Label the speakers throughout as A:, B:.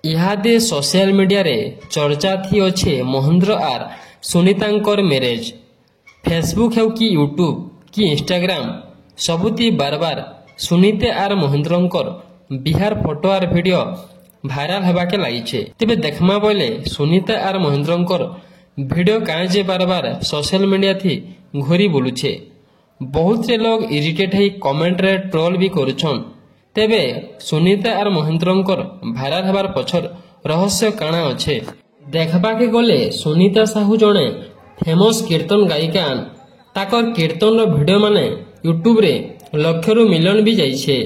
A: इहादे social media रे चर्चा थी अच्छे महेंद्र आर सुनीतांकर मैरेज। फेसबुक है कि यूट्यूब कि इंस्टाग्राम सबुति बार बार सुनीते आर महेंद्रंकर बिहार फोटो आर वीडियो भाइराल होबाके लगी। तेबे देखमा बोले सुनीता आर महेंद्रंकर वीडियो काहे जे बार बार सोशल मीडिया थी घूरी बुलुछे। बहुत से लोग इरिटेट है कमेंट रे ट्रोल भी करुछन। तेबे सुनीता आर महेंद्रंकर भाइराल होबार पछर रहस्य काना अच्छे देखबाके गले सुनीता साहू जड़े फेमस कीर्तन गायिका। ताकर कीर्तन वीडियो माने यूट्यूब रे लक्षरु मिलियन भी जाइछे।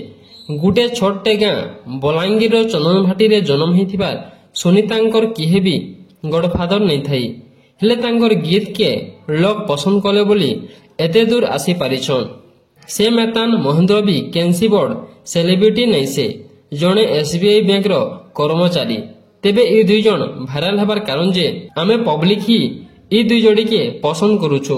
A: गुटे छोटे गाँ बलांगीर चंदनभाटी रे जन्म होइथिबा सुनीतांकर किहे भी गडफादर नहीं थाई, हेले तांकर गीत के लोग पसंद कले बोली एते दूर आसी पारिछन। से मेतान महेंद्र भी केंसी बोर्ड सेलिब्रिटी नहीं से जड़े एसबीआई बैंक रो कर्मचारी। तेबे ए दुई जन भाइराल हबार कारण जे आमे पब्लिक ही ए दुई जोड़ी के पसंद करूछु।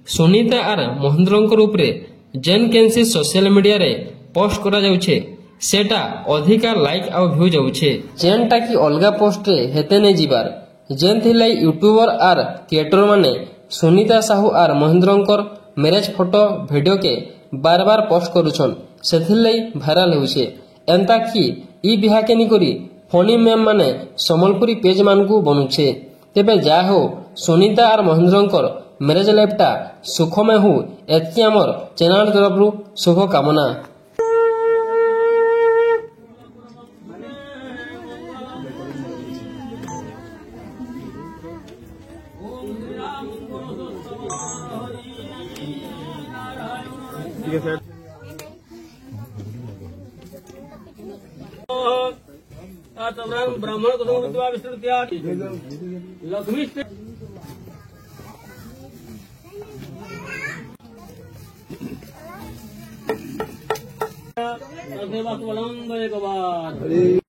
A: सुनीता आर महेंद्रंकर उपरे जेन केंसी सोशल मीडिया रे पोस्ट करा जाउछे सेटा अधिका लाइक आ व्यू जाउछे, जेनटा की अलगा पोस्ट रे हेते नै जिबार। जेन थिलाई यूट्यूबर आर क्रिएटर माने सुनीता साहू आर महेंद्रंकर मैरेज फोटो वीडियो के बार बार पोस्ट करूछन, सेथिलाई भाइराल होउछे। एंता कि ई बिहा के नि करी फनी मेम माने समलपुरी पेज मानकू बनुछे। तेबे जा हो सुनीता आर महेंद्रंकर मैरेज लाइफटा सुखमय हो एतकी आमर चैनल तरफरु शुभ कामना।
B: ब्राह्मण लक्ष्मी